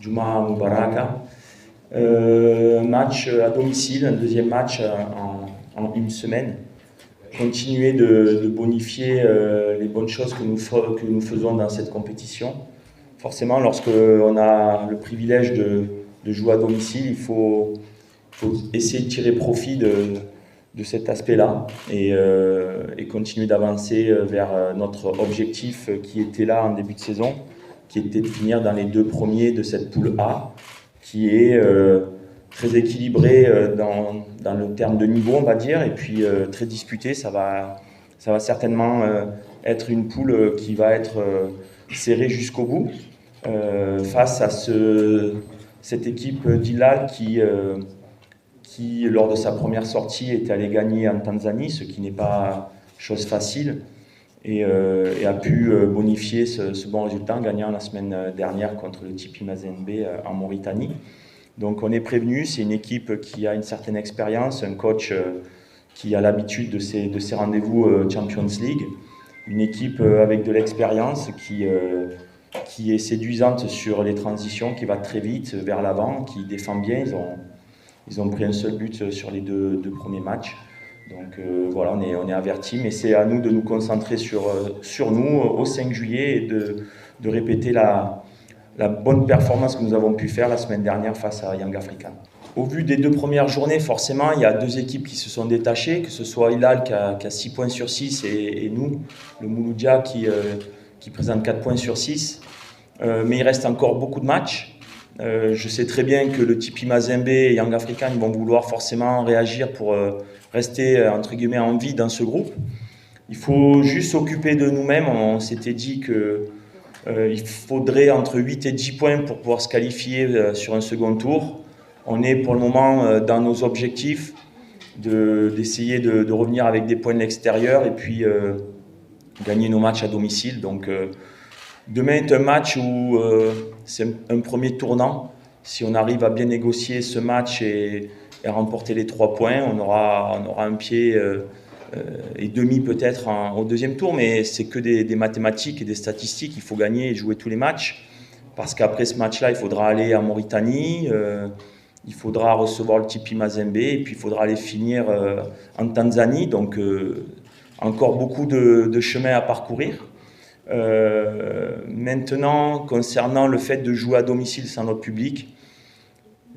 Juma Mubaraka. Match à domicile, un deuxième match en une semaine. Continuer de bonifier les bonnes choses que nous faisons dans cette compétition. Forcément, lorsqu'on a le privilège de jouer à domicile, il faut essayer de tirer profit de cet aspect-là et continuer d'avancer vers notre objectif qui était là en début de saison, qui était de finir dans les 2 premiers de cette poule A, qui est très équilibré dans le terme de niveau, on va dire, et puis très disputé. Ça va certainement être une poule qui va être serrée jusqu'au bout face à cette équipe d'Hilal qui, lors de sa première sortie, est allée gagner en Tanzanie, ce qui n'est pas chose facile, et a pu bonifier ce bon résultat en gagnant la semaine dernière contre le TP Mazembe en Mauritanie. Donc on est prévenu, c'est une équipe qui a une certaine expérience, un coach qui a l'habitude de ces rendez-vous Champions League, une équipe avec de l'expérience qui est séduisante sur les transitions, qui va très vite vers l'avant, qui défend bien. Ils ont pris un seul but sur les deux premiers matchs. Donc voilà, on est avertis, mais c'est à nous de nous concentrer sur nous au 5 juillet et de répéter la bonne performance que nous avons pu faire la semaine dernière face à Young African. Au vu des 2 premières journées, forcément, il y a 2 équipes qui se sont détachées, que ce soit Hilal qui a 6 points sur 6 et nous, le Mouloudia qui présente 4 points sur 6. Mais il reste encore beaucoup de matchs. Je sais très bien que le TP Mazembe et Young African vont vouloir forcément réagir pour rester entre guillemets en vie dans ce groupe. Il faut juste s'occuper de nous-mêmes. On s'était dit qu'il faudrait entre 8 et 10 points pour pouvoir se qualifier sur un second tour. On est pour le moment dans nos objectifs d'essayer de revenir avec des points de l'extérieur et puis gagner nos matchs à domicile. Donc demain est un match où c'est un premier tournant. Si on arrive à bien négocier ce match et remporter les 3 points, on aura un pied et demi peut-être au deuxième tour, mais c'est que des mathématiques et des statistiques. Il faut gagner et jouer tous les matchs, parce qu'après ce match-là, il faudra aller en Mauritanie, il faudra recevoir le TP Mazembe, et puis il faudra aller finir en Tanzanie. Donc encore beaucoup de chemin à parcourir. Maintenant, concernant le fait de jouer à domicile sans notre public,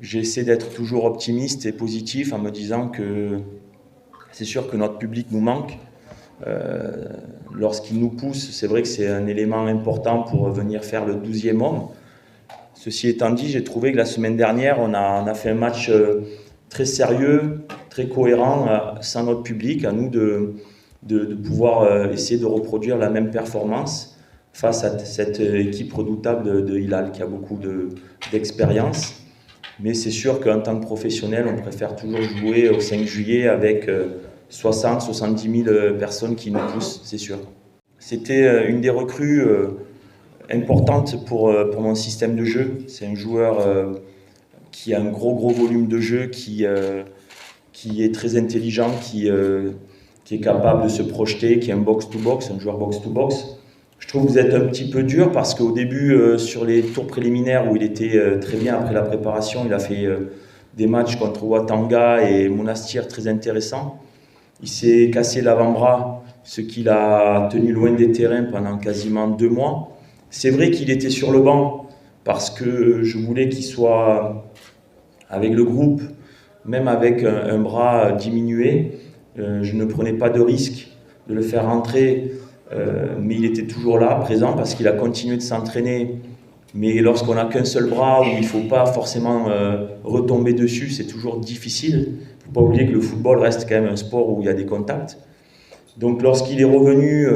j'essaie d'être toujours optimiste et positif en me disant que c'est sûr que notre public nous manque. Lorsqu'il nous pousse, c'est vrai que c'est un élément important pour venir faire le 12e homme. Ceci étant dit, j'ai trouvé que la semaine dernière, on a fait un match très sérieux, très cohérent, sans notre public. À nous de pouvoir essayer de reproduire la même performance face à cette équipe redoutable de Hilal qui a beaucoup d'expérience. Mais c'est sûr qu'en tant que professionnel, on préfère toujours jouer au 5 juillet avec 60-70 000 personnes qui nous poussent, c'est sûr. C'était une des recrues importantes pour mon système de jeu. C'est un joueur qui a un gros volume de jeu, qui est très intelligent, qui est capable de se projeter, qui est un box-to-box, un joueur box-to-box. Je trouve que vous êtes un petit peu dur parce qu'au début, sur les tours préliminaires où il était très bien après la préparation, il a fait des matchs contre Ouattanga et Monastir très intéressants. Il s'est cassé l'avant-bras, ce qui l'a tenu loin des terrains pendant quasiment 2 mois. C'est vrai qu'il était sur le banc parce que je voulais qu'il soit avec le groupe, même avec un bras diminué. Je ne prenais pas de risque de le faire rentrer, mais il était toujours là, présent, parce qu'il a continué de s'entraîner. Mais lorsqu'on n'a qu'un seul bras, où il ne faut pas forcément retomber dessus, c'est toujours difficile. Il ne faut pas oublier que le football reste quand même un sport où il y a des contacts. Donc lorsqu'il est revenu,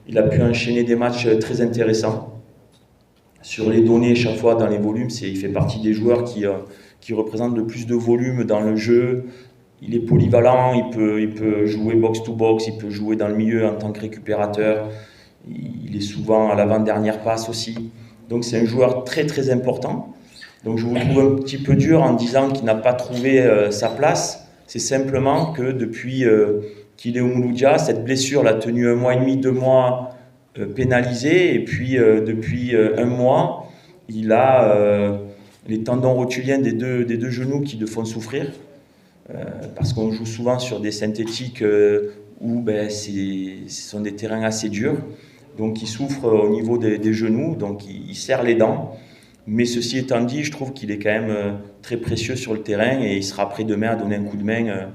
il a pu enchaîner des matchs très intéressants. Sur les données, chaque fois dans les volumes, il fait partie des joueurs qui représentent le plus de volume dans le jeu. Il est polyvalent, il peut jouer box-to-box, il peut jouer dans le milieu en tant que récupérateur. Il est souvent à l'avant-dernière passe aussi. Donc c'est un joueur très important. Donc je vous trouve un petit peu dur en disant qu'il n'a pas trouvé sa place. C'est simplement que depuis qu'il est au Mouloudia, cette blessure l'a tenu 1 mois et demi, 2 mois pénalisé. Et puis depuis 1 mois, il a les tendons rotuliens des deux genoux qui le font souffrir, parce qu'on joue souvent sur des synthétiques où ce sont des terrains assez durs. Donc il souffre au niveau des genoux, donc il serre les dents. Mais ceci étant dit, je trouve qu'il est quand même très précieux sur le terrain et il sera prêt demain à donner un coup de main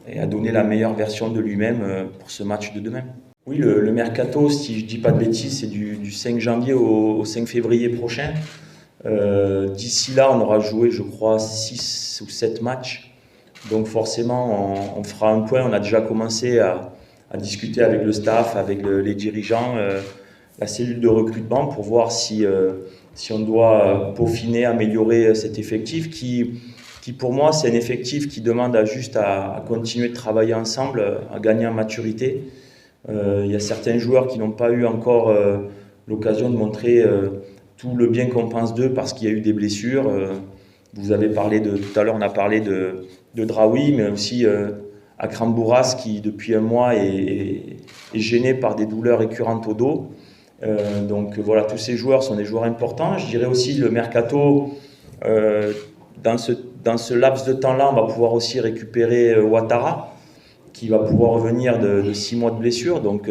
et à donner la meilleure version de lui-même pour ce match de demain. Oui, le mercato, si je ne dis pas de bêtises, c'est du 5 janvier au 5 février prochain. D'ici là, on aura joué, je crois, 6 ou 7 matchs. Donc forcément, on fera un point. On a déjà commencé à discuter avec le staff, avec les dirigeants, la cellule de recrutement pour voir si on doit peaufiner, améliorer cet effectif qui pour moi, c'est un effectif qui demande juste à continuer de travailler ensemble, à gagner en maturité. Il y a certains joueurs qui n'ont pas eu encore l'occasion de montrer tout le bien qu'on pense d'eux parce qu'il y a eu des blessures. Vous avez parlé tout à l'heure, on a parlé de Draoui, mais aussi Akram Bourras qui depuis un mois est gêné par des douleurs récurrentes au dos. Donc voilà, tous ces joueurs sont des joueurs importants. Je dirais aussi le mercato, dans ce laps de temps-là, on va pouvoir aussi récupérer Ouattara, qui va pouvoir revenir de 6 mois de blessure. Donc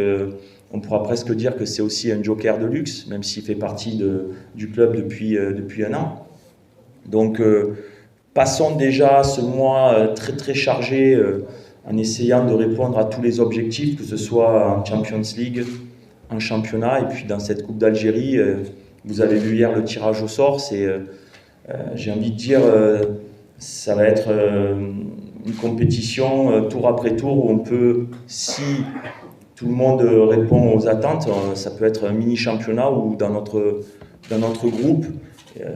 on pourra presque dire que c'est aussi un joker de luxe, même s'il fait partie du club depuis un an. Donc passons déjà ce mois très très chargé en essayant de répondre à tous les objectifs, que ce soit en Champions League, en championnat, et puis dans cette Coupe d'Algérie, vous avez vu hier le tirage au sort, j'ai envie de dire, ça va être une compétition tour après tour où on peut, si tout le monde répond aux attentes, ça peut être un mini championnat ou dans notre groupe,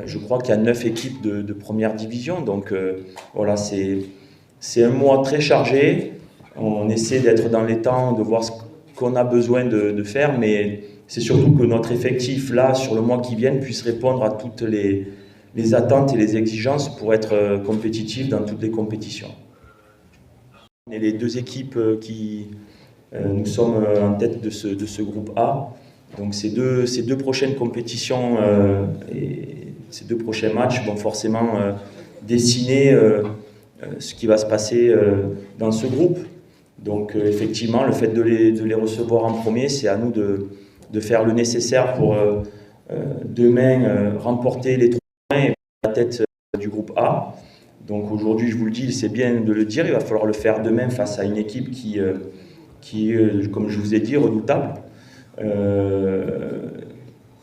je crois qu'il y a 9 équipes de première division, donc voilà, c'est un mois très chargé. On essaie d'être dans les temps, de voir ce qu'on a besoin de faire, mais c'est surtout que notre effectif, là, sur le mois qui vient, puisse répondre à toutes les attentes et les exigences pour être compétitif dans toutes les compétitions. On est les 2 équipes qui nous sommes en tête de ce groupe A. Donc ces deux prochaines compétitions et ces 2 prochains matchs vont forcément dessiner ce qui va se passer dans ce groupe. Donc effectivement, le fait de les recevoir en premier, c'est à nous de faire le nécessaire pour demain remporter les 3 points et la tête du groupe A. Donc aujourd'hui, je vous le dis, c'est bien de le dire, il va falloir le faire demain face à une équipe qui est, comme je vous ai dit, redoutable.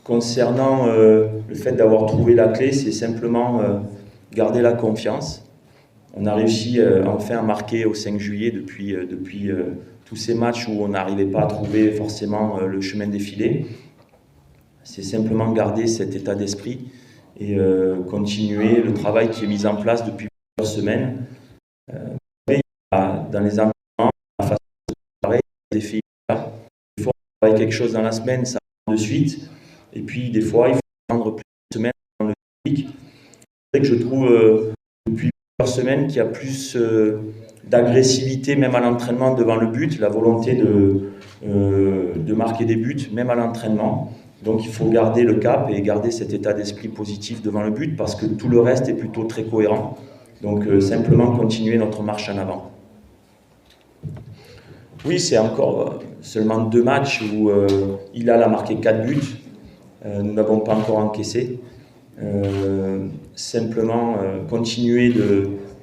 Concernant le fait d'avoir trouvé la clé, c'est simplement garder la confiance. On a réussi enfin à marquer au 5 juillet depuis tous ces matchs où on n'arrivait pas à trouver forcément le chemin défilé. C'est simplement garder cet état d'esprit et continuer le travail qui est mis en place depuis plusieurs semaines. Dans les entraînements, la façon de travailler, des filles, des fois on travaille quelque chose dans la semaine, ça va de suite, et puis des fois il faut prendre plusieurs semaines dans le public. C'est que je trouve depuis plusieurs semaines qu'il y a plus d'agressivité même à l'entraînement devant le but, la volonté de marquer des buts même à l'entraînement. Donc il faut garder le cap et garder cet état d'esprit positif devant le but parce que tout le reste est plutôt très cohérent. Donc simplement continuer notre marche en avant. Oui, c'est encore seulement 2 matchs où Hilal a marqué 4 buts. Nous n'avons pas encore encaissé. Simplement continuer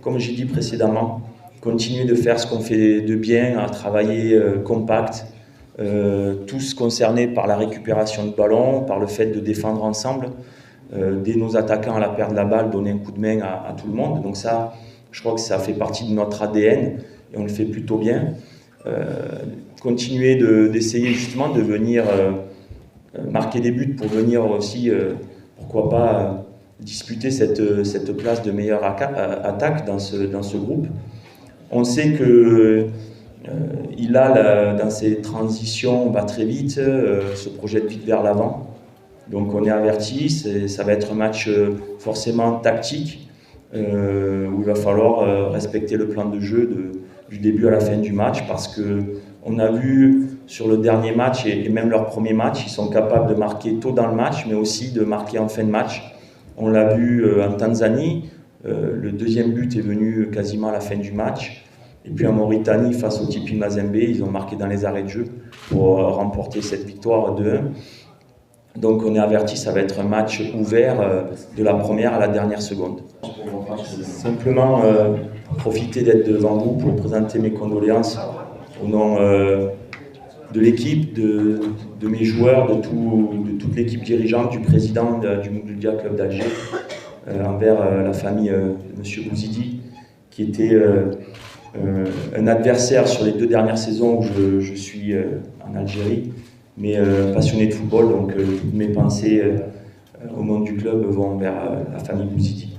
comme j'ai dit précédemment, continuer de faire ce qu'on fait de bien, à travailler compact, tous concernés par la récupération de ballon, par le fait de défendre ensemble, dès nos attaquants à la perte de la balle, donner un coup de main à tout le monde. Donc ça, je crois que ça fait partie de notre ADN et on le fait plutôt bien. Continuer d'essayer justement de venir marquer des buts pour venir aussi, pourquoi pas, disputer cette place de meilleure attaque dans ce groupe. On sait que Hilal, dans ses transitions, va très vite, se projette vite vers l'avant. Donc on est averti, ça va être un match forcément tactique, où il va falloir respecter le plan de jeu du début à la fin du match, parce qu'on a vu sur le dernier match et même leur premier match, ils sont capables de marquer tôt dans le match, mais aussi de marquer en fin de match. On l'a vu en Tanzanie, le deuxième but est venu quasiment à la fin du match. Et puis en Mauritanie, face au TP Mazembe, ils ont marqué dans les arrêts de jeu pour remporter cette victoire 2-1. Donc on est averti, ça va être un match ouvert de la première à la dernière seconde. Simplement profiter d'être devant vous pour présenter mes condoléances au nom de l'équipe, de mes joueurs, de toute l'équipe dirigeante, du président du Mouloudia Club d'Alger, envers la famille de M. Bouzidi, qui était un adversaire sur les 2 dernières saisons où je suis en Algérie, mais passionné de football, donc toutes mes pensées au monde du club vont vers la famille Bouzidi.